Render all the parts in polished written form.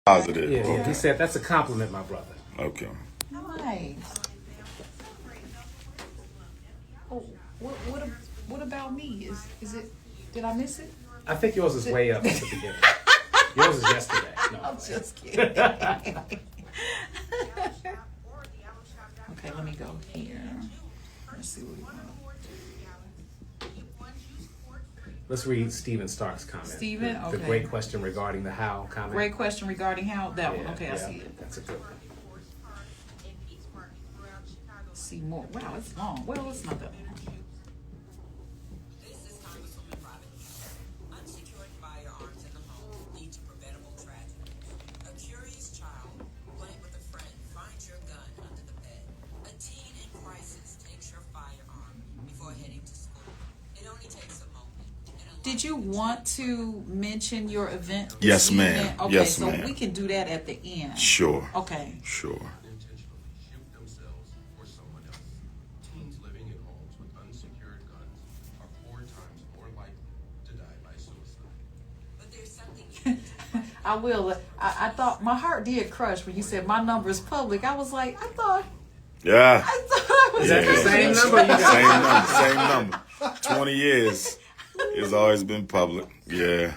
Positive. Yeah, Okay. he said that's a compliment, my brother. Okay. Nice. Oh, what about me? Is it? Did I miss it? I think yours is way up at the beginning. Yours is yesterday. No. I'm just kidding. Okay, let me go here. Let's see what we want. Let's read Stephen Stark's comment. Stephen, The okay. great question regarding the how comment. Great question regarding how that one. Yeah, Okay, I yeah, see it. That's a good one. See more. Wow, it's long. Well, it's not that long. This is Congresswoman Robin. Unsecured firearms in the home lead to preventable tragedy. A curious child playing with a friend finds your gun under the bed. A teen in crisis takes your firearm before heading to school. It only takes a moment. Did you want to mention your event? this Yes, ma'am. evening? Okay, Yes, so ma'am. we can do that at the end. Sure. Okay. Sure. Intentionally shoot themselves or someone else. Teens living in homes with unsecured guns are 4 times more likely to die by suicide. But there's something I will. I thought my heart did crush when you said my number is public. I was like, I thought Yeah. I was Is that the crazy. same number you got? Same number. 20 years. It's always been public. Yeah.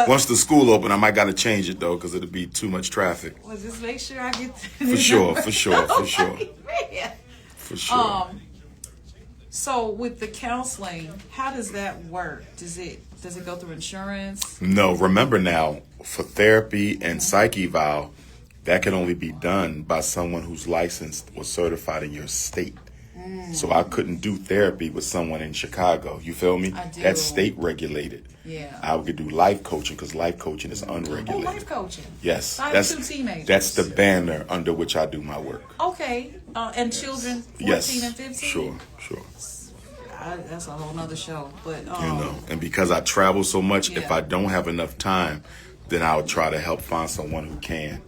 Once the school open, I might got to change it though, because it'll be too much traffic. Well, just make sure I get For sure. For sure. For sure. Man. For sure. So with the counseling, how does that work? Does it go through insurance? No, remember now, for therapy and psych eval, that can only be done by someone who's licensed or certified in your state. So I couldn't do therapy with someone in Chicago. You feel me? I do. That's state regulated. Yeah. I could do life coaching because life coaching is Oh, unregulated. life coaching. Yes, I have that's 2 teenagers. that's the banner under which I do my work. Okay. And children 14 Yes, and 15? sure. That's a whole nother show. But You know, and because I travel so much, if Yeah. I don't have enough time, then I'll try to help find someone who can.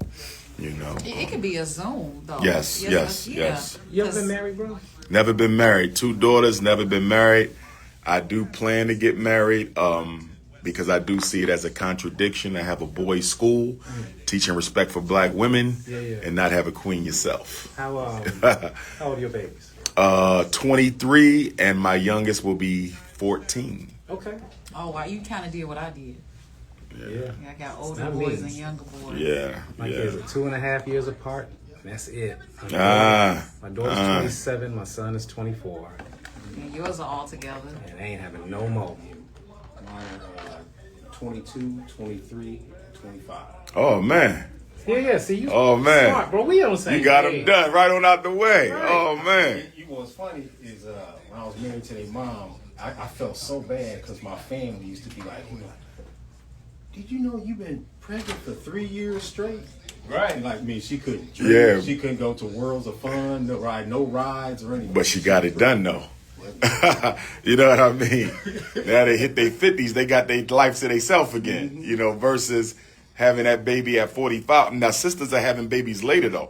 You know, it could be a Zoom though. Yes, Yeah, yes, yeah. yes. You ever been married, bro? Never been married. 2 daughters, never been married. I do plan to get married because I do see it as a contradiction to have a boys' school teaching respect for black women and not have a queen yourself. How old are your babies? 23 and my youngest will be 14. Okay. Oh, wow. You kind of did what I did. Yeah. I got older Not boys me. and younger boys. Yeah, My kids are yeah. 2.5 years apart. And that's it. My daughter's 27. My son is 24. And yours are all together. And they ain't having no more. Mine are 22, 23, 25. Oh man, Yeah. See, you Oh, man. smart, bro. We on the same you got them page. done right on out the way. Right. Oh man. You know what's funny is when I was married to their mom, I felt so bad because my family used to be like, did you know you've been pregnant for 3 years straight? Right. Like me, she couldn't drink. Yeah. She couldn't go to Worlds of Fun, no rides or anything. But she got it done though. You know what I mean? Now they hit their 50s, they got their life to themselves again, you know, versus having that baby at 45. Now sisters are having babies later though,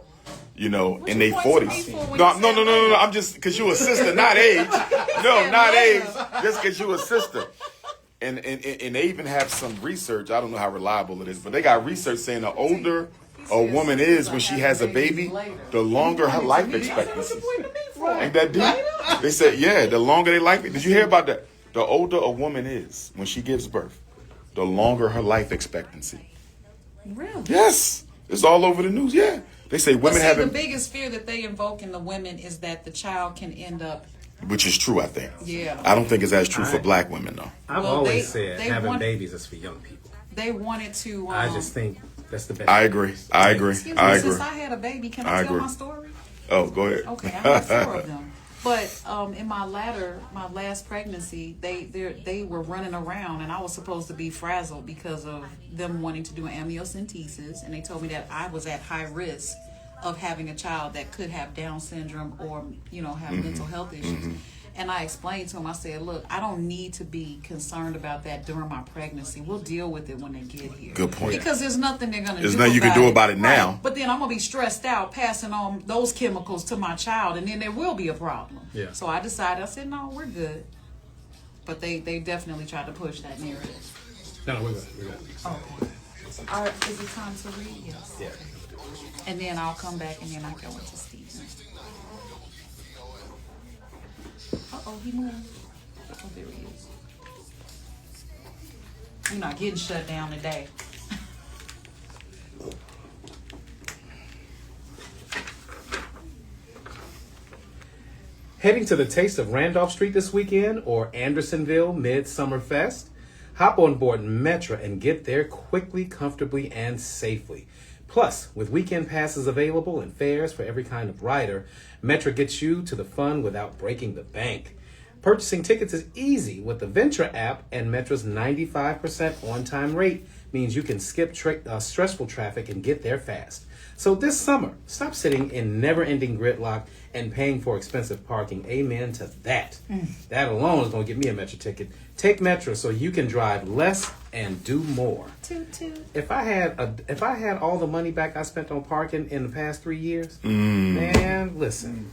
you know, What in you their pointing 40s. to me for when No, you no, said no, no, no, no. later? I'm just because you a sister, not age. No, not age. Just because you a sister. And they even have some research. I don't know how reliable it is, but they got research saying the older a woman is when she has a baby, the longer her life expectancy. Ain't that deep? They said, yeah, the longer they life. Did you hear about that? The older a woman is when she gives birth, the longer her life expectancy. Really? Yes, it's all over the news. Yeah, they say But women see, having, the biggest fear that they invoke in the women is that the child can end up. which is true. I think. Yeah. I don't think it's as true for black women though. I've Well, always they said having want- babies is for young people. They wanted to. I just think that's the best. I agree. I agree. Excuse me, I agree. since I had a baby, can I I tell agree. my story? Oh, go ahead. Okay, I have 4 of them. But in my last pregnancy, they were running around, and I was supposed to be frazzled because of them wanting to do an amniocentesis, and they told me that I was at high risk of having a child that could have Down syndrome or have mental health issues. And I explained to him, I said, look, I don't need to be concerned about that during my pregnancy. We'll deal with it when they get here. Good point. Because there's nothing they're going to do. There's nothing you can do about it now. Right. But then I'm going to be stressed out passing on those chemicals to my child, and then there will be a problem. Yeah. So I decided, I said, no, we're good. But they definitely tried to push that narrative. No, we're good. We're good. Okay. Is it time to read? Yes. Yeah. And then I'll come back and then I go into Stephen. He moved. Oh, there he is. We're not getting shut down today. Heading to the Taste of Randolph Street this weekend or Andersonville Midsummer Fest? Hop on board Metra and get there quickly, comfortably, and safely. Plus, with weekend passes available and fares for every kind of rider, Metra gets you to the fun without breaking the bank. Purchasing tickets is easy with the Venture app, and Metra's 95% on-time rate means you can skip stressful traffic and get there fast. So this summer, stop sitting in never-ending gridlock and paying for expensive parking. Amen to that. That alone is going to get me a Metra ticket. Take Metra so you can drive less and do more. Toot toot. If I had all the money back I spent on parking in the past 3 years, man, listen,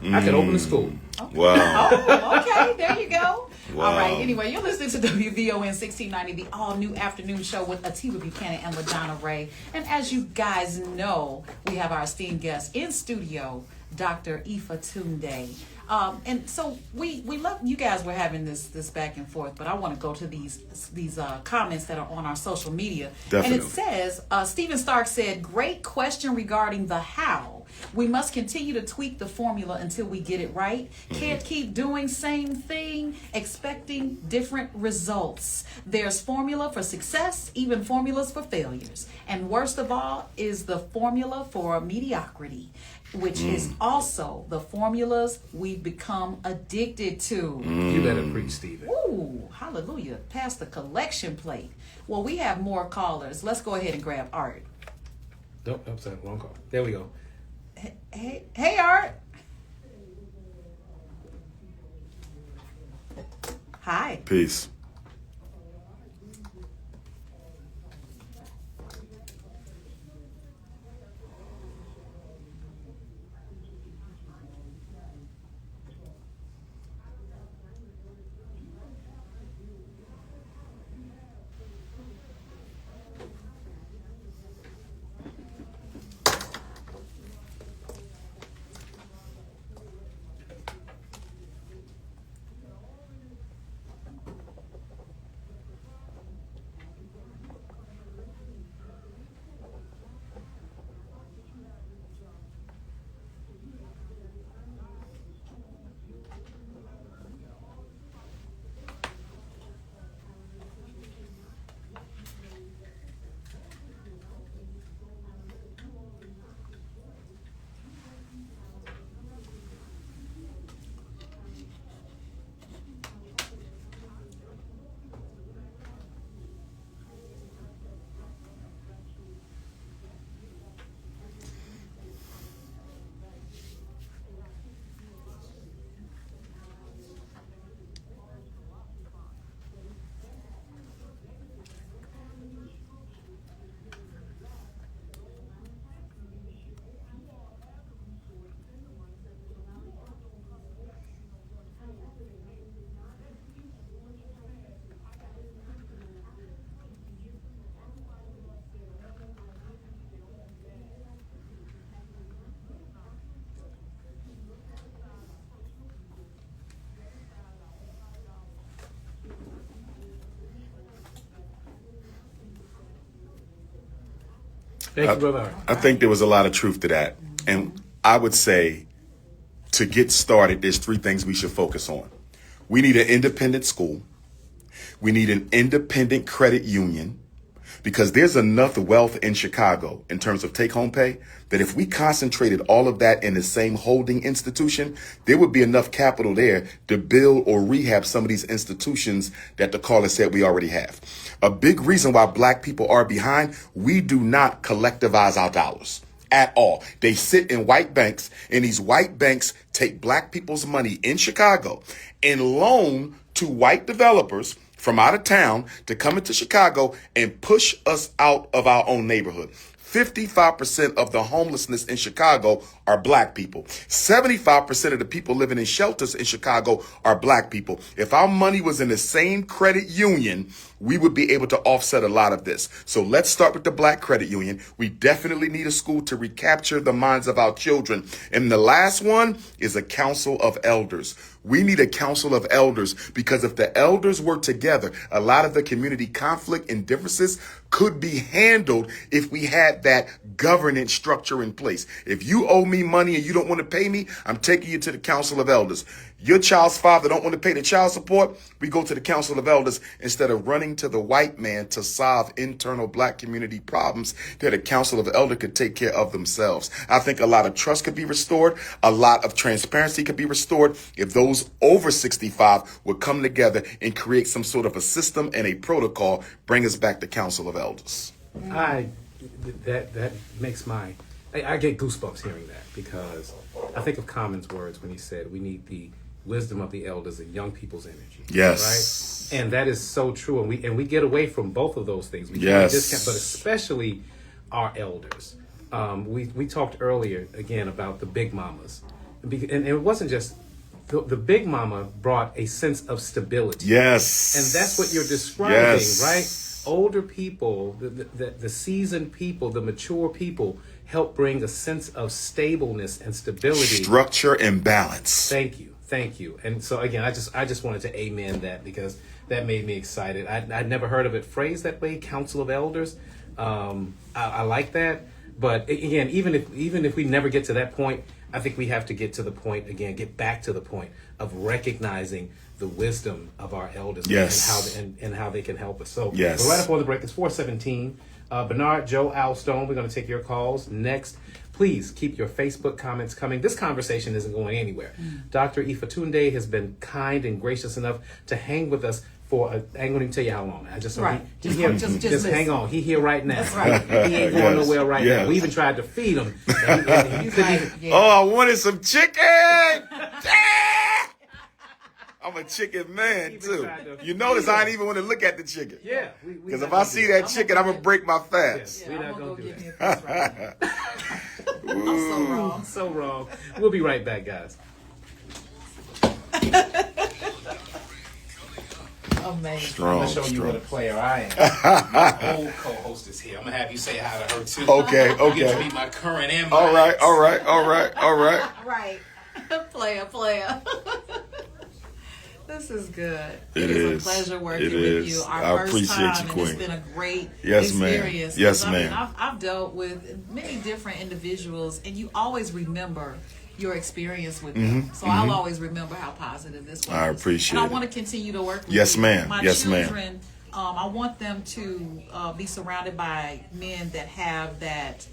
I could open a school. Okay. Wow. Oh, okay. There you go. Wow. All right. Anyway, you're listening to WVON 1690, the all-new afternoon show with Atiba Buchanan and LaDonna Ray. And as you guys know, we have our esteemed guest in studio, Dr. Ifa Tunde. And so we love you guys were having this back and forth, but I want to go to these comments that are on our social media. Definitely. And it says, Stephen Stark said, great question regarding the how. We must continue to tweak the formula until we get it right. Can't keep doing same thing, expecting different results. There's formula for success, even formulas for failures. And worst of all is the formula for mediocrity, which is also the formulas we've become addicted to. You better preach, Stephen. Ooh, hallelujah. Pass the collection plate. Well, we have more callers. Let's go ahead and grab Art. Nope, sorry, wrong call. There we go. Hey, Art. Hi. Peace. Thank you, brother. I think there was a lot of truth to that. And I would say to get started, there's three things we should focus on. We need an independent school. We need an independent credit union, because there's enough wealth in Chicago in terms of take-home pay that if we concentrated all of that in the same holding institution, there would be enough capital there to build or rehab some of these institutions that the caller said we already have. A big reason why black people are behind, we do not collectivize our dollars at all. They sit in white banks, and these white banks take black people's money in Chicago and loan to white developers from out of town to come into Chicago and push us out of our own neighborhood. 55% of the homelessness in Chicago are black people. 75% of the people living in shelters in Chicago are black people. If our money was in the same credit union, we would be able to offset a lot of this. So let's start with the black credit union. We definitely need a school to recapture the minds of our children. And the last one is a council of elders. We need a council of elders because if the elders work together, a lot of the community conflict and differences could be handled if we had that governance structure in place. If you owe me money and you don't want to pay me, I'm taking you to the council of elders. Your child's father don't want to pay the child support, we go to the council of elders instead of running to the white man to solve internal black community problems that a council of elders could take care of themselves. I think a lot of trust could be restored. A lot of transparency could be restored if those over 65 would come together and create some sort of a system and a protocol, bring us back to council of elders. That makes I get goosebumps hearing that because I think of Common's words when he said we need the wisdom of the elders and young people's energy. Yes. Right? And that is so true. And we get away from both of those things. We Yes. discount, but especially our elders. We talked earlier again about the big mamas. And it wasn't just the big mama brought a sense of stability. Yes. And that's what you're describing, Yes. right? Older people, the seasoned people, the mature people help bring a sense of stableness and stability. Structure and balance. Thank you. And so again, I just wanted to amen that because that made me excited. I'd never heard of it phrased that way, Council of Elders. I like that. But again, even if we never get to that point, I think we have to get back to the point of recognizing the wisdom of our elders. Yes. and how they can help us. So yes. We're right up on the break. It's 4:17. Bernard, Joe, Al Stone, we're going to take your calls next. Please keep your Facebook comments coming. This conversation isn't going anywhere. Dr. Ifatunde has been kind and gracious enough to hang with us for I'm going to tell you how long. Just hang on. He here right now. That's right. He ain't going nowhere right now. We even tried to feed him. And he couldn't even, Oh, I wanted some chicken. I'm a chicken man too. You notice I ain't even want to look at the chicken. Yeah. Because if I see that chicken, I'm gonna break my fast. We're not I'm going to do give me it. a piece right now. I'm so wrong. So wrong. We'll be right back, guys. Amazing. Strong, I'm going to show you what a strong. player I am. My old co-host is here. I'm going to have you say hi to her, too. Okay, You get to okay. meet my current and my All right, ex. all right. Right. player. This is good. It is is. a pleasure working It with is. you. Our I first appreciate time, you, and it's Queen. been a great Yes, ma'am. experience. Yes, 'Cause, ma'am. I've dealt with many different individuals, and you always remember your experience with them. So I'll always remember how positive this was. I appreciate and I it. want to continue to work with Yes, you. ma'am. My Yes, ma'am. children, I want them to be surrounded by men that have that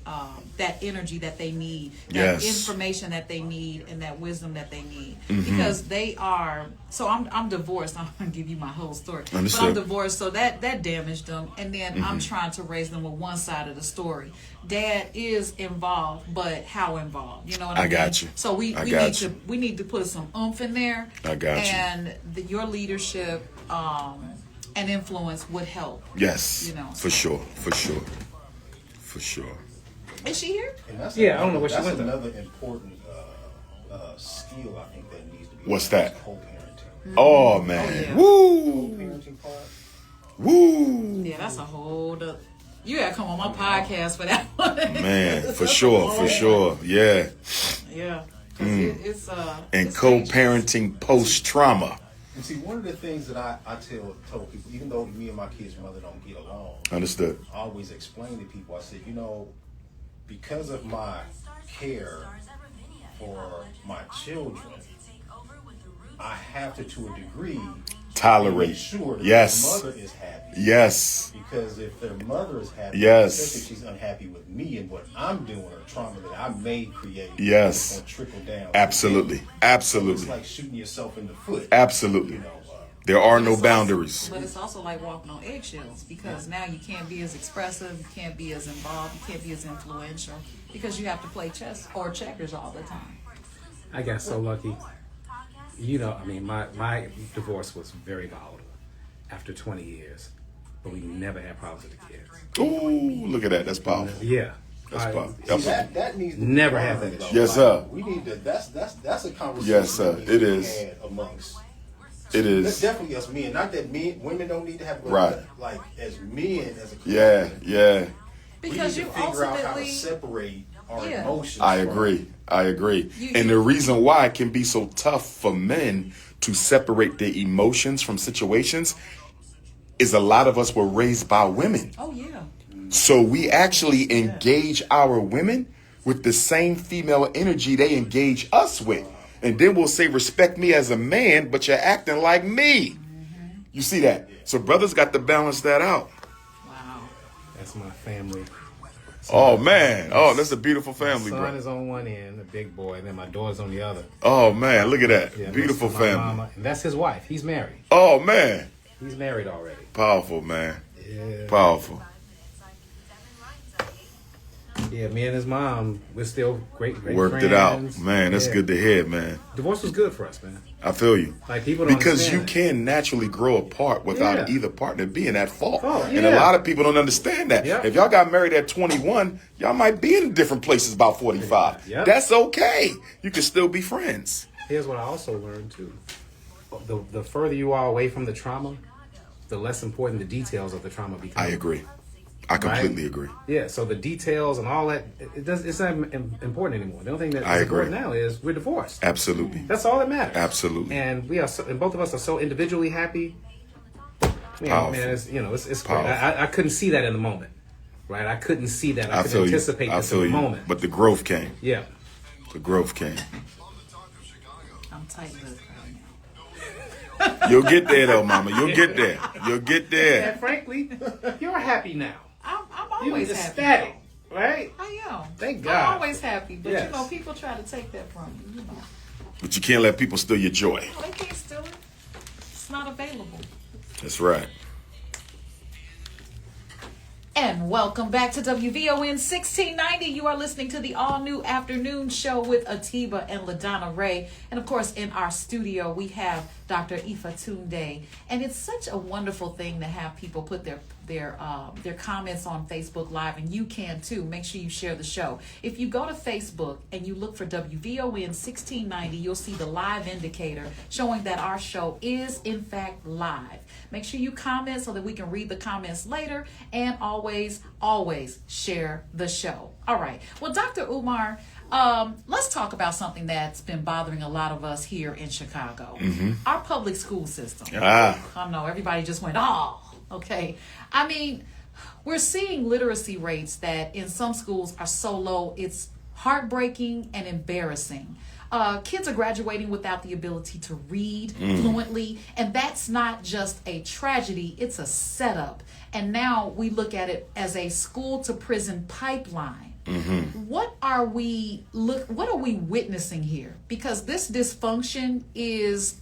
energy that they need, that Yes. information that they need, and that wisdom that they need. Mm-hmm. Because they are. So I'm divorced. I'm gonna give you my whole story. Understood. But I'm divorced, so that damaged them. And then I'm trying to raise them with one side of the story. Dad is involved, but how involved? You know what I mean? got you. So we need to put some oomph in there. I got you. And your leadership and influence would help. Yes. You know. For sure. Is she here? And that's Yeah, I don't know what she that's went to. another important skill I think that needs to be. What's that? Co-parenting. Oh man. yeah. Woo. Co-parenting part. Woo. Yeah, that's a whole. You gotta come on my podcast for that one. Man, for That's sure, a for whole- sure. Yeah. Yeah. 'Cause it's And it's co-parenting post-trauma. And see, one of the things that I tell people, even though me and my kid's mother don't get along, Understood. I always explain to people, I said, because of my care for my children, I have to a degree, Tolerate. make sure that Yes. their mother is happy. Yes. Because if their mother is happy, Yes. especially if she's unhappy with me and what I'm doing or trauma that I may create, Yes. it's going to trickle down. Absolutely. It's Absolutely. like shooting yourself in the foot. Absolutely. There are no also- boundaries. But it's also like walking on eggshells because now you can't be as expressive, you can't be as involved, you can't be as influential because you have to play chess or checkers all the time. I got so lucky. My divorce was very volatile after 20 years, but we never had problems with the kids. Ooh, look at that. That's powerful. Yeah. That's powerful. See, that needs to Never be have that learned, issue. though. Yes, sir. We need to. That's a conversation. Yes, sir. that needs It to be is. had amongst. It is. Definitely us men. Not that women don't need to have, but Right. like as men, as a Yeah, collective, yeah. Because we you need to figure out how to ultimately, separate our Yeah. emotions. I from- agree. I agree. You- And the reason why it can be so tough for men to separate their emotions from situations is a lot of us were raised by women. oh yeah, So we actually engage our women with the same female energy they engage us with. And then we'll say, respect me as a man, but you're acting like me. You see that? So brothers got to balance that out. wow. That's my family. Oh, man. Oh, that's a beautiful family, My son bro. is on one end, a big boy, and then my daughter's on the other. Oh, man. Look at that. Yeah, Beautiful that's my family. mama, and that's his wife. He's married. Oh, man. He's married already. Powerful, man. Yeah. Powerful. Yeah, me and his mom, we're still great Worked friends. it out. Man, that's Yeah. good to hear, man. Divorce was good for us, man. I feel you. Like, people don't Because you understand it. can naturally grow apart without Yeah. either partner being at fault. Oh, And a yeah. lot of people don't understand that. Yeah. If y'all got married at 21, y'all might be in different places about 45. Yeah. That's okay. You can still be friends. Here's what I also learned too: the further you are away from the trauma, the less important the details of the trauma become. I agree. I completely agree. Yeah, so the details and all that, it's not important anymore. The only thing that's I agree. important now is we're divorced. Absolutely. That's all that matters. Absolutely. And and both of us are so individually happy. Man, Powerful. man, it's great. Powerful. I couldn't see that in the moment, right? I couldn't see that. I I could feel you. anticipate I this in feel the you. moment. But the growth came. Yeah. The growth came. I'm tight-lipped right now. You'll get there, though, mama. You'll get there. You'll get there. And frankly, you're happy now. I'm You're always happy. ecstatic, right? I am. Thank I'm God. always happy, but Yes. you know, people try to take that from you. You know, But you can't let people steal your joy. no, they can't steal it. It's not available. That's right. And welcome back to WVON 1690. You are listening to the all-new afternoon show with Atiba and LaDonna Ray. And of course, in our studio, we have Dr. Ifa Tunde. And it's such a wonderful thing to have people put their comments on Facebook Live, and you can too. Make sure you share the show. If you go to Facebook and you look for WVON 1690, you'll see the live indicator showing that our show is in fact live. Make sure you comment so that we can read the comments later, and always share the show. All right. Well, Dr. Umar, let's talk about something that's been bothering a lot of us here in Chicago. Our public school system. Ah. I know everybody just went, oh, okay. I mean, we're seeing literacy rates that in some schools are so low, it's heartbreaking and embarrassing. Kids are graduating without the ability to read fluently, and that's not just a tragedy, it's a setup. And now we look at it as a school to prison pipeline. What are we witnessing here? Because this dysfunction is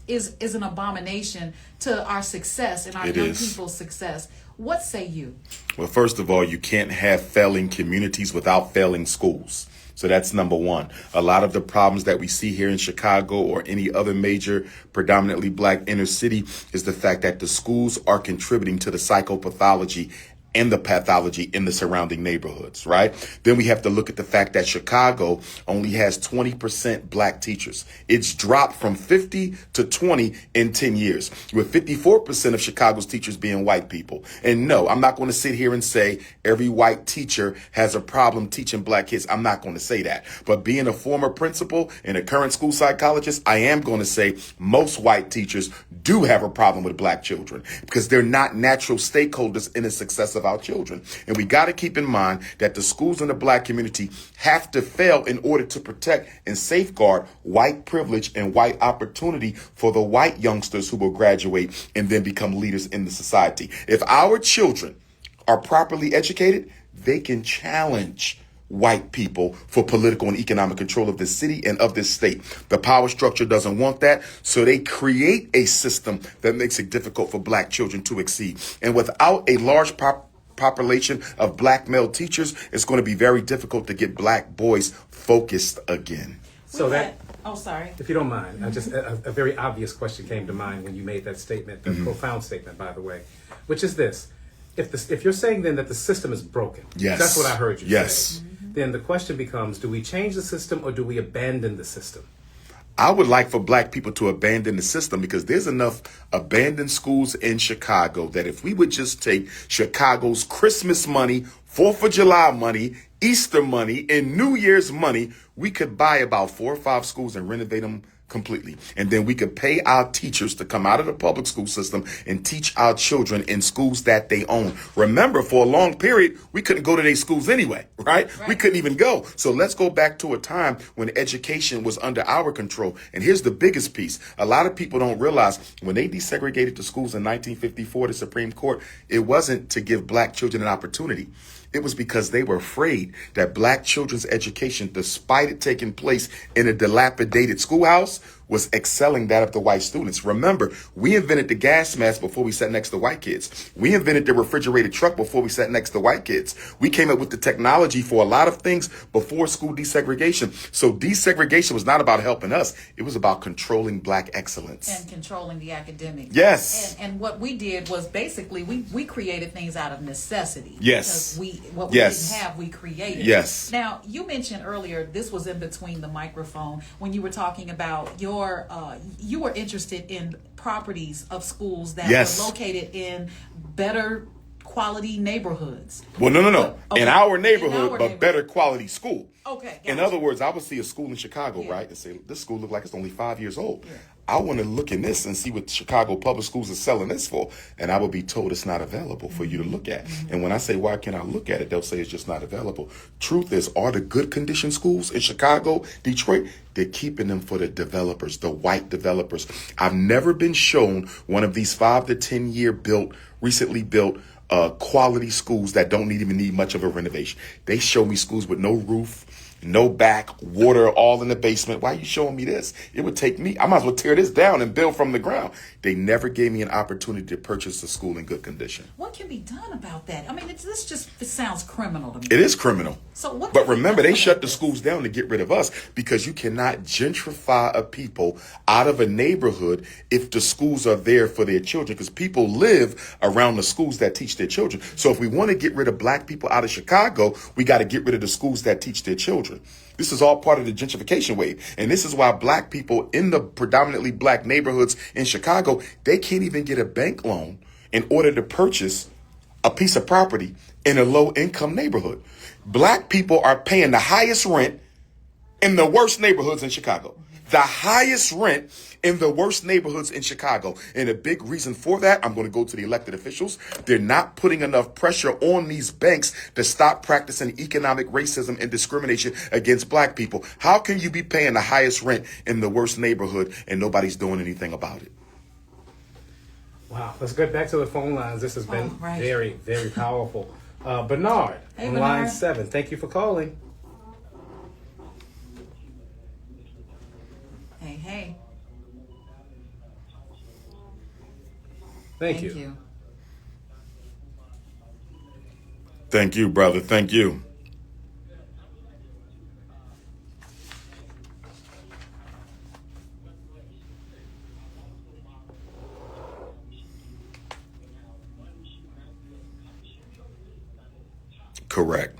an abomination to our success and our It young is. people's success. What say you? Well, first of all, you can't have failing communities without failing schools. So that's number one. A lot of the problems that we see here in Chicago or any other major predominantly black inner city is the fact that the schools are contributing to the psychopathology and the pathology in the surrounding neighborhoods, right? Then we have to look at the fact that Chicago only has 20% black teachers. It's dropped from 50 to 20 in 10 years, with 54% of Chicago's teachers being white people. And no, I'm not going to sit here and say every white teacher has a problem teaching black kids. I'm not going to say that. But being a former principal and a current school psychologist, I am going to say most white teachers do have a problem with black children because they're not natural stakeholders in the success of our children. And we got to keep in mind that the schools in the black community have to fail in order to protect and safeguard white privilege and white opportunity for the white youngsters who will graduate and then become leaders in the society. If our children are properly educated, they can challenge white people for political and economic control of this city and of this state. The power structure doesn't want that, so they create a system that makes it difficult for black children to exceed. And without a large population of black male teachers, it's going to be very difficult to get black boys focused again. So that, Oh, sorry. if you don't mind, I just a very obvious question came to mind when you made that statement, the profound statement, by the way, which is this: if you're saying then that the system is broken, Yes. that's what I heard you Yes. say. then the question becomes, do we change the system or do we abandon the system? I would like for black people to abandon the system because there's enough abandoned schools in Chicago that if we would just take Chicago's Christmas money, 4th of July money, Easter money, and New Year's money, we could buy about 4 or 5 schools and renovate them completely. And then we could pay our teachers to come out of the public school system and teach our children in schools that they own. Remember, for a long period, we couldn't go to their schools anyway, right? We couldn't even go. So let's go back to a time when education was under our control. And here's the biggest piece. A lot of people don't realize when they desegregated the schools in 1954, the Supreme Court, it wasn't to give black children an opportunity. It was because they were afraid that black children's education, despite it taking place in a dilapidated schoolhouse, was excelling that of the white students. Remember, we invented the gas mask before we sat next to white kids. We invented the refrigerated truck before we sat next to white kids. We came up with the technology for a lot of things before school desegregation. So desegregation was not about helping us. It was about controlling black excellence. And controlling the academics. Yes. And what we did was basically we created things out of necessity. Yes. Because what we Yes. didn't have, we created. Yes. Now, you mentioned earlier, this was in between the microphone, when you were talking about you were interested in properties of schools that Yes. were located in better quality neighborhoods. Well, no. Okay. In our neighborhood, In our but neighborhood. better quality school. Okay. In gotcha. other words, I would see a school in Chicago, Yeah. right, and say, this school look like it's only 5 years old. I want to look in this and see what Chicago public schools are selling this for. And I will be told it's not available for you to look at. And when I say, why can't I look at it? They'll say it's just not available. Truth is, are the good conditioned schools in Chicago, Detroit, they're keeping them for the developers, the white developers. I've never been shown one of these 5 to 10 year recently built quality schools that don't even need much of a renovation. They show me schools with no roof, no back, water all in the basement. Why are you showing me this? It would take me, I might as well tear this down and build from the ground. They never gave me an opportunity to purchase a school in good condition. What can be done about that? I mean, it sounds criminal to me. It is criminal. So what But can be remember, done they shut about the this? schools down to get rid of us because you cannot gentrify a people out of a neighborhood if the schools are there for their children, because people live around the schools that teach their children. So if we want to get rid of black people out of Chicago, we got to get rid of the schools that teach their children. This is all part of the gentrification wave. And this is why black people in the predominantly black neighborhoods in Chicago, they can't even get a bank loan in order to purchase a piece of property in a low income neighborhood. Black people are paying the highest rent in the worst neighborhoods in Chicago. The highest rent in the worst neighborhoods in Chicago. And a big reason for that, I'm going to go to the elected officials. They're not putting enough pressure on these banks to stop practicing economic racism and discrimination against black people. How can you be paying the highest rent in the worst neighborhood and nobody's doing anything about it? Wow. Let's get back to the phone lines. This has been right. very, very powerful. Bernard Hey, on Bernard. line 7. Thank you for calling. Hey. Thank you. Thank you, brother. Thank you. Correct.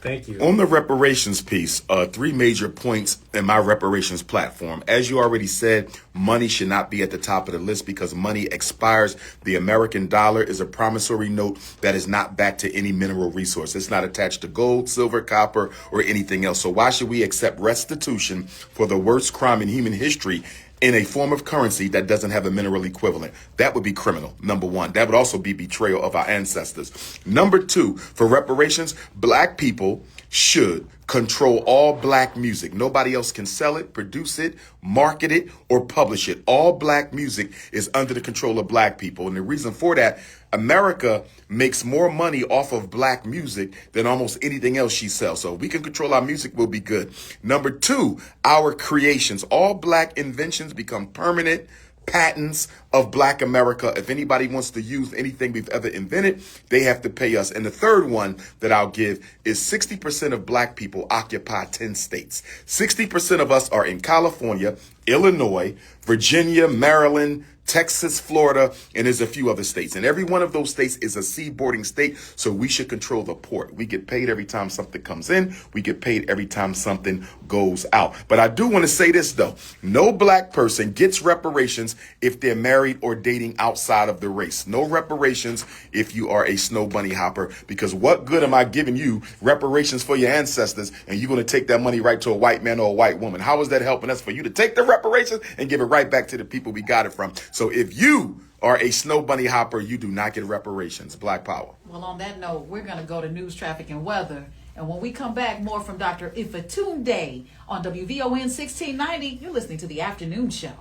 Thank you. On the reparations piece, 3 major points in my reparations platform. As you already said, money should not be at the top of the list because money expires. The American dollar is a promissory note that is not backed to any mineral resource. It's not attached to gold, silver, copper, or anything else. So why should we accept restitution for the worst crime in human history in a form of currency that doesn't have a mineral equivalent. That would be criminal, number one. That would also be betrayal of our ancestors. Number two, for reparations, black people should control all black music. Nobody else can sell it, produce it, market it, or publish it. All black music is under the control of black people. And the reason for that, America makes more money off of black music than almost anything else she sells. So if we can control our music, we'll be good. Number two, our creations. All black inventions become permanent patents of black America. If anybody wants to use anything we've ever invented, they have to pay us. And the third one that I'll give is 60% of black people occupy 10 states. 60% of us are in California, Illinois, Virginia, Maryland, Texas, Florida, and there's a few other states. And every one of those states is a seaboarding state, so we should control the port. We get paid every time something comes in. We get paid every time something goes out. But I do want to say this, though. No black person gets reparations if they're married or dating outside of the race. No reparations if you are a snow bunny hopper, because what good am I giving you reparations for your ancestors and you're going to take that money right to a white man or a white woman? How is that helping us for you to take the reparations and give it right back to the people we got it from? So if you are a snow bunny hopper, you do not get reparations. Black power. Well, on that note, we're going to go to news, traffic, and weather. And when we come back, more from Dr. Ifatunde on WVON 1690. You're listening to The Afternoon Show.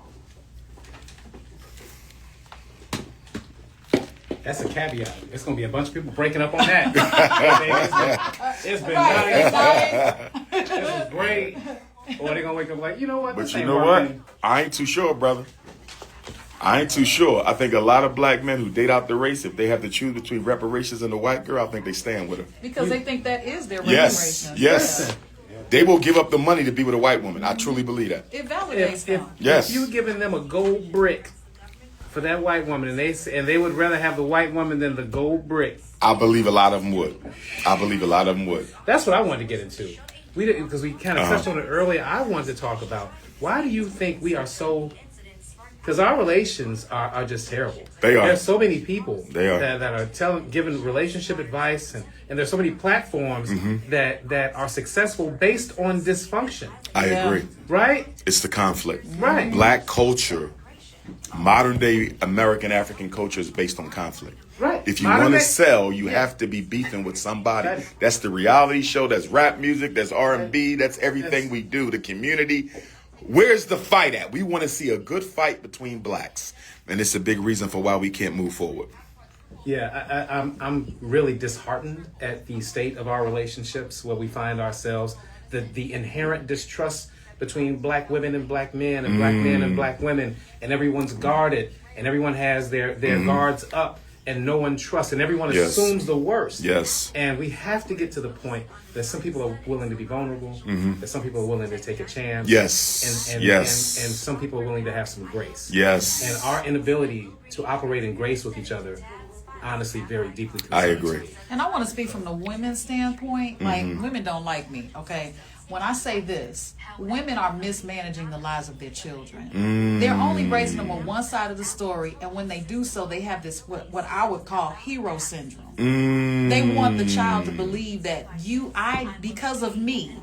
That's a caveat. It's going to be a bunch of people breaking up on that. It's been nice. This is great. Or they're going to wake up like, you know what? But you know what? I ain't too sure, brother. I ain't too sure. I think a lot of black men who date out the race, if they have to choose between reparations and a white girl, I think they stand with her. Because they think that is their Yes, remuneration. yes. They will give up the money to be with a white woman. I truly believe that. It validates them. Yes. If you're giving them a gold brick for that white woman, and they would rather have the white woman than the gold brick. I believe a lot of them would. I believe a lot of them would. That's what I wanted to get into. We didn't, because we kind of touched on it earlier. I wanted to talk about, why do you think we are so? Because our relations are just terrible. They are. There's so many people They are. that are giving relationship advice, and there's so many platforms that are successful based on dysfunction. I agree. Right? It's the conflict. Right. Black culture, modern day American African culture is based on conflict. Right. If you Modern want to day- sell, you have to be beefing with somebody. That- That's the reality show. That's rap music. That's R&B. That's everything we do. The community. Where's the fight at? We want to see a good fight between blacks. And it's a big reason for why we can't move forward. Yeah, I'm really disheartened at the state of our relationships, where we find ourselves, the inherent distrust between black women and black men, and black men and black women, and everyone's guarded, and everyone has their guards up, and no one trusts, and everyone assumes the worst. Yes. And we have to get to the point that some people are willing to be vulnerable, that some people are willing to take a chance. Yes. And Yes. and some people are willing to have some grace. Yes. And our inability to operate in grace with each other, honestly, very deeply concerns I agree. me. And I want to speak from the women's standpoint. Like, women don't like me, okay? When I say this, women are mismanaging the lives of their children. They're only raising them on one side of the story, and when they do so, they have this, what I would call hero syndrome. They want the child to believe that because of me,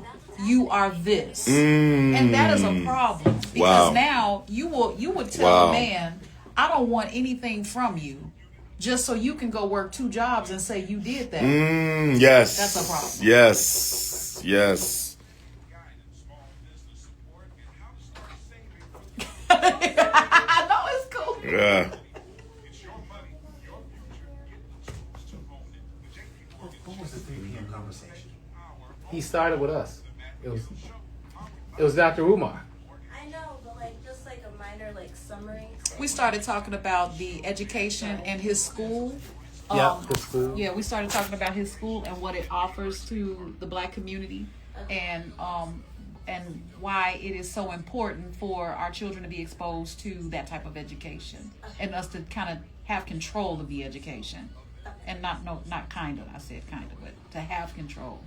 you are this. And that is a problem. Because now you would tell a man, I don't want anything from you, just so you can go work 2 jobs and say you did that. Yes. That's a problem. Yes. Yes. I know, it's cool. Yeah. What was the 3 p.m. conversation? He started with us. It was Dr. Umar. I know, but just a minor summary. We started talking about the education and his school. The school. Yeah, we started talking about his school and what it offers to the black community, and why it is so important for our children to be exposed to that type of education, and us to kind of have control of the education, and not kind of. I said kind of, but to have control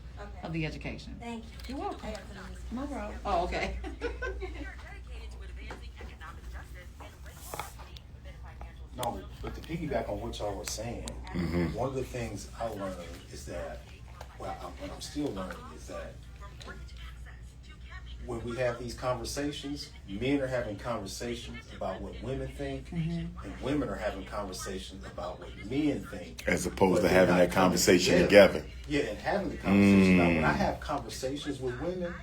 of the education. Thank you. You're welcome. I got the news. No problem. Oh, okay. No, but to piggyback on what y'all were saying, one of the things I learned is that, what I'm still learning is that when we have these conversations, men are having conversations about what women think, and women are having conversations about what men think. As opposed But to they're having not that coming conversation together. Yeah, and having the conversation. Now, when I have conversations with women,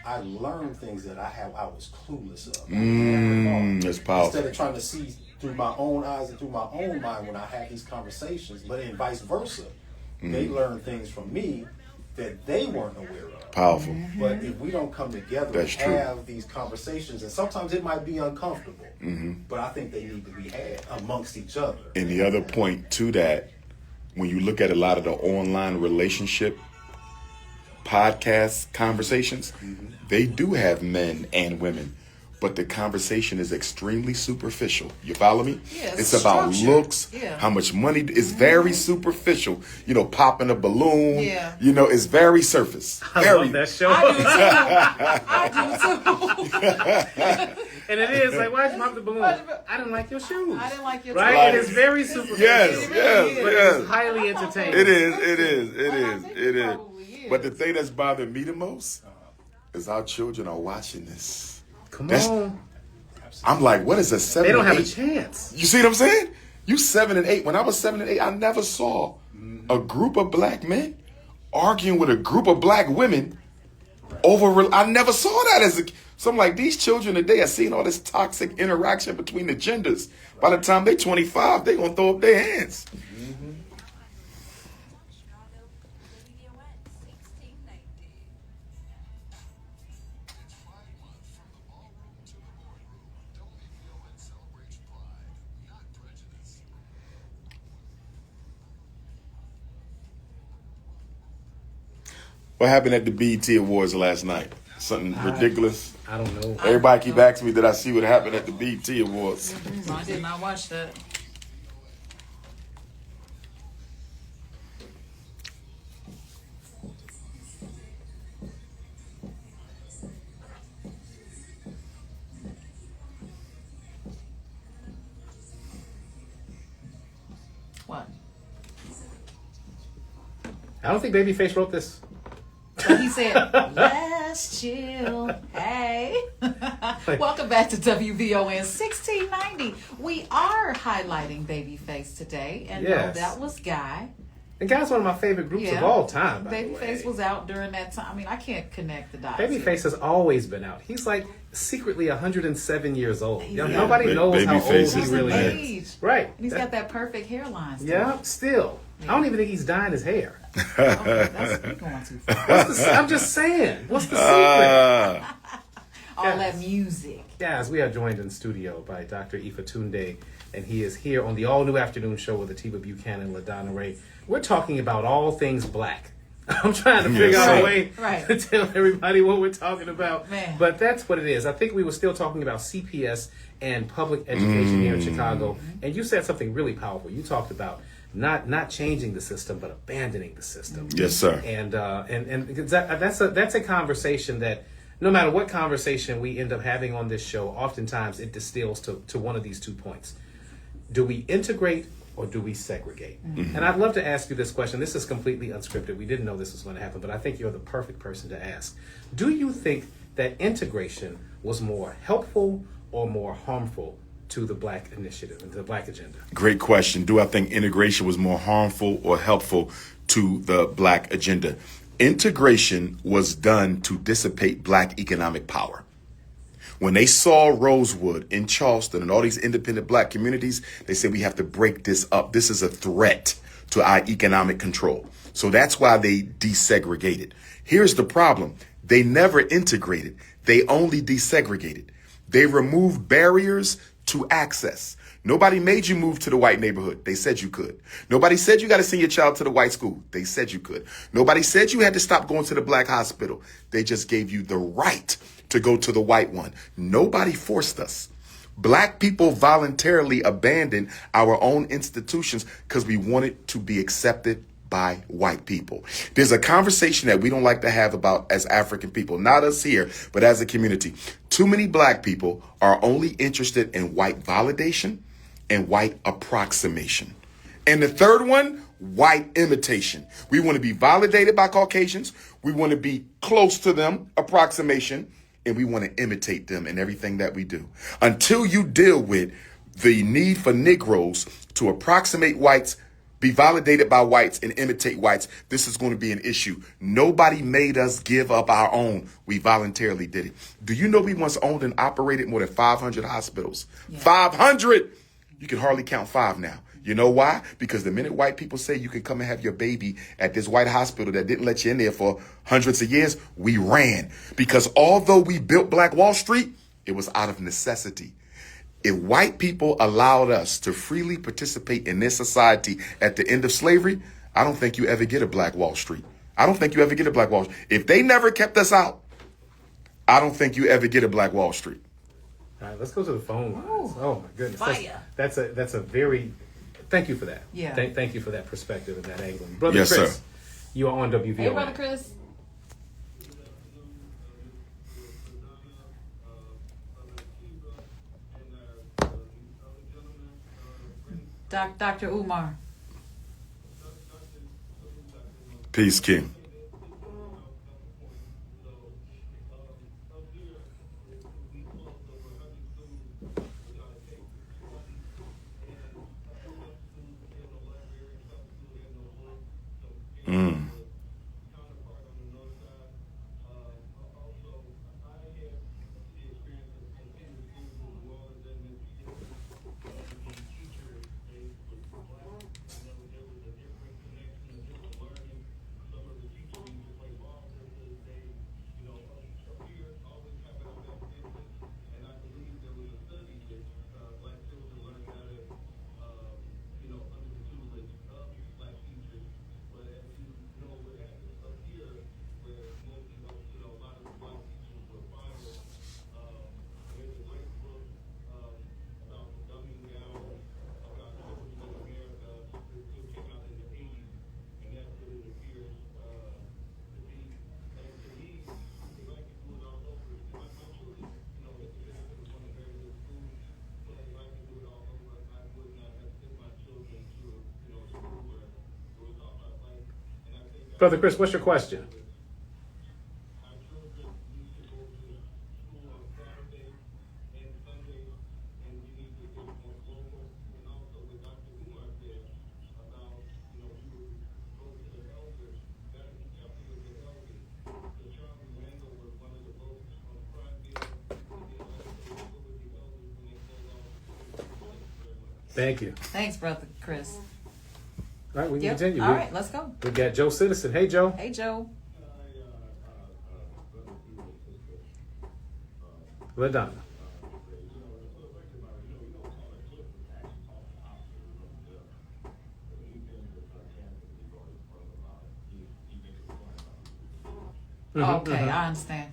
I learn things that I was clueless of. I never thought. That's powerful. Instead of trying to see through my own eyes and through my own mind when I have these conversations, but and vice versa. They learn things from me that they weren't aware of. Powerful. But if we don't come together That's and true. have these conversations, and sometimes it might be uncomfortable, but I think they need to be had amongst each other. And the other point to that, when you look at a lot of the online relationship podcast conversations, they do have men and women, but the conversation is extremely superficial. You follow me? Yeah, it's about structured. looks, Yeah. how much money. It's very superficial. You know, popping a balloon. Yeah. You know, it's very surface. I Very. love that show. I do too. And it is like, why'd you pop the balloon? I didn't like your shoes. I didn't like your Right? Like- It is very superficial. Yes, It yes, really is. But yes. it's highly entertaining. It is, it is, it Well, I is, think it it is. probably is. But the thing that's bothered me the most is our children are watching this. Come That's- on. I'm like, what is a 7 They don't and have a 8? chance. You see what I'm saying? You 7 and 8. When I was 7 and 8, I never saw a group of black men arguing with a group of black women over. I never saw that as a. So I'm like, these children today are seeing all this toxic interaction between the genders. By the time they're 25, they're gonna throw up their hands. What happened at the BET Awards last night? Something ridiculous. I don't know. Everybody keep asking me, did I see what happened at the BET Awards? I did not watch that. What? I don't think Babyface wrote this. But he said, let's chill. Hey. Welcome back to WVON 1690. We are highlighting Babyface today. And Yes. that was Guy. And Guy's one of my favorite groups of all time, by the way. Babyface was out during that time. I mean, I can't connect the dots. Babyface has always been out. He's like secretly 107 years old. Yeah. Nobody knows how old Babyface he is really the is. age. Right. And he's got that perfect hairline. Still. Yeah, still. I don't even think he's dyeing his hair. Okay, that's you're going too far. I'm just saying. What's the secret? All that music. Guys, we are joined in studio by Dr. Ifa Tunde, and he is here on the all-new afternoon show with Atiba Buchanan and LaDonna Ray. We're talking about all things black. I'm trying to figure out a way to tell everybody what we're talking about. Man. But that's what it is. I think we were still talking about CPS and public education here in Chicago. And you said something really powerful. You talked about not changing the system, but abandoning the system. Yes, sir. And because that's a conversation that no matter what conversation we end up having on this show, oftentimes it distills to one of these 2 points. Do we integrate or do we segregate? And I'd love to ask you this question. This is completely unscripted. We didn't know this was going to happen, but I think you're the perfect person to ask. Do you think that integration was more helpful or more harmful to the Black initiative and to the Black agenda? Great question. Do I think integration was more harmful or helpful to the Black agenda? Integration was done to dissipate Black economic power. When they saw Rosewood in Charleston and all these independent Black communities, they said, we have to break this up. This is a threat to our economic control. So that's why they desegregated. Here's the problem. They never integrated. They only desegregated. They removed barriers to access. Nobody made you move to the white neighborhood. They said you could. Nobody said you got to send your child to the white school. They said you could. Nobody said you had to stop going to the Black hospital. They just gave you the right to go to the white one. Nobody forced us. Black people voluntarily abandoned our own institutions because we wanted to be accepted by white people. There's a conversation that we don't like to have about as African people, not us here, but as a community. Too many Black people are only interested in white validation and white approximation. And the third one, white imitation. We want to be validated by Caucasians. We want to be close to them, approximation. and we want to imitate them in everything that we do. Until you deal with the need for Negroes to approximate whites, be validated by whites, and imitate whites, this is going to be an issue. Nobody made us give up our own. We voluntarily did it. Do you know we once owned and operated more than 500 hospitals? Yeah. 500! You can hardly count 5 now. You know why? Because the minute white people say you can come and have your baby at this white hospital that didn't let you in there for hundreds of years, we ran. Because although we built Black Wall Street, it was out of necessity. If white people allowed us to freely participate in this society at the end of slavery, I don't think you ever get a Black Wall Street. I don't think you ever get a Black Wall Street. If they never kept us out, I don't think you ever get a Black Wall Street. All right, let's go to the phone lines. Oh my goodness, Fire. That's a very. Thank you for that. Yeah. Thank you for that perspective and that angle, brother. Yes, Chris, sir. you are on WVOA. Hey, brother Chris. Dr. Umar. Peace, King. Brother Chris, what's your question? Thank you. Thanks, brother Chris. All right, we can Yep. continue. All right, let's go. We got Joe Citizen. Hey, Joe. Hey, Joe. LaDonna. Okay, I understand.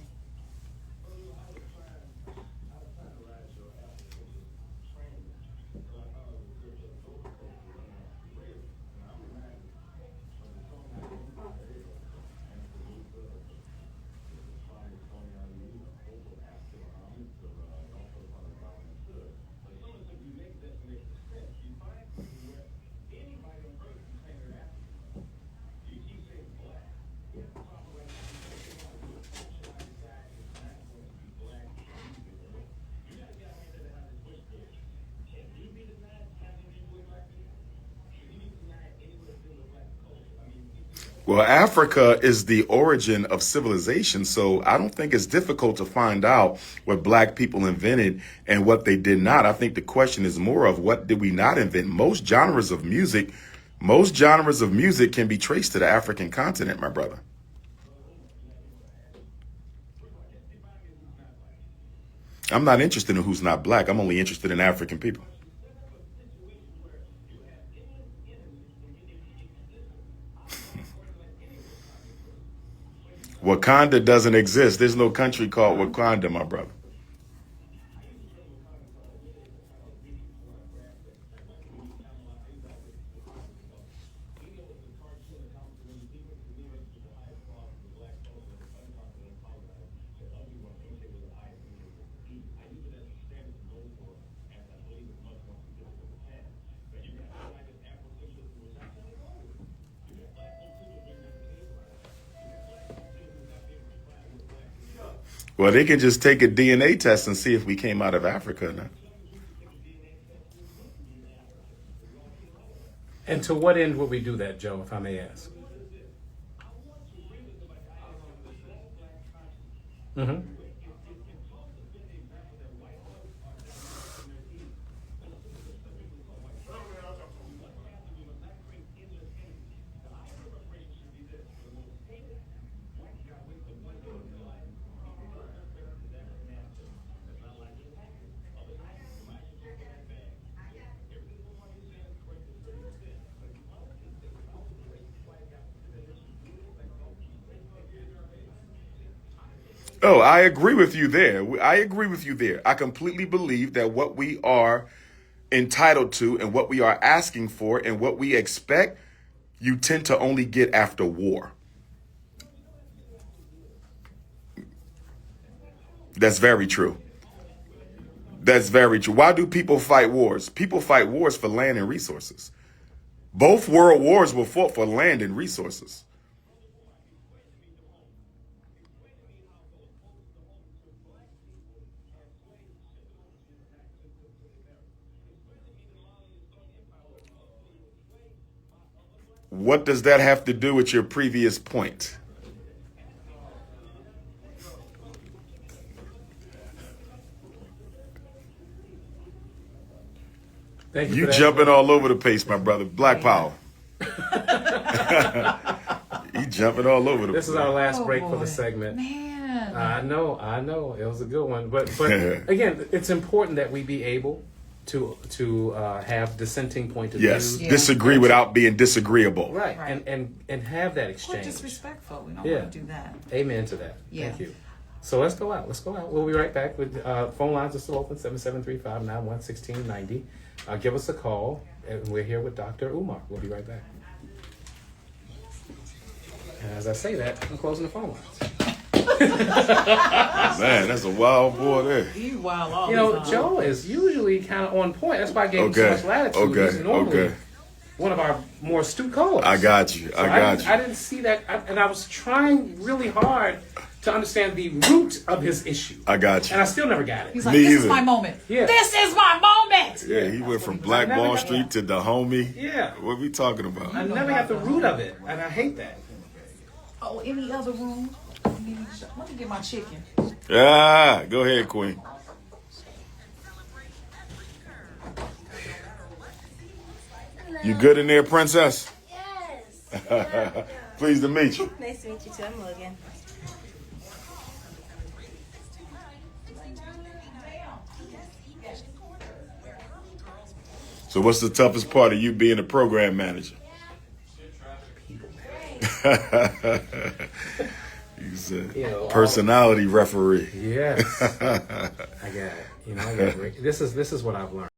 Well, Africa is the origin of civilization, so I don't think it's difficult to find out what black people invented and what they did not. I think the question is more of what did we not invent? Most genres of music can be traced to the African continent, my brother. I'm not interested in who's not black. I'm only interested in African people. Wakanda doesn't exist. There's no country called Wakanda, my brother. Well, they can just take a DNA test and see if we came out of Africa or not. And to what end would we do that, Joe, if I may ask? Mm-hmm. Oh, I agree with you there. I agree with you there. I completely believe that what we are entitled to and what we are asking for and what we expect, you tend to only get after war. That's very true. That's very true. Why do people fight wars? People fight wars for land and resources. Both world wars were fought for land and resources. What does that have to do with your previous point? Thank you. You for that. jumping all over the place, my brother. Black power. You jumping all over the place. This is our last break for boy. the segment. Man. I know. It was a good one. But again, it's important that we be able to have dissenting point of Yes, view. Yeah. disagree without being disagreeable. Right. Right. And have that Or exchange. disrespectful. We don't Yeah. want to do that. Amen to that. Yeah. Thank you. So let's go out. We'll be right back with phone lines are still open, 773-591-1690. Give us a call, and we're here with Dr. Umar. We'll be right back. And as I say that, I'm closing the phone lines. Man, that's a wild boy there. You wild all You the know, time. Joe is usually kind of on point. That's why I gave him so Okay. much latitude. Okay. He's normally Okay. one of our more astute callers. I got you. So I got you. I didn't see that, and I was trying really hard to understand the root of his issue. I got And I you. still never got it. He's like, Me this is either. my moment. Yeah. This is my moment. Yeah, he went from I Black never Wall got Street to the homie. Yeah. What we talking about? I never got the root of it, and I hate that. Oh, any other room? Let me get my chicken. Ah, go ahead, Queen. You good in there, Princess? Yes. Pleased to meet you. Nice to meet you too. I'm Logan. So what's the toughest part of you being a program manager? He's a personality referee. Yes. I got it. I got it. This is what I've learned.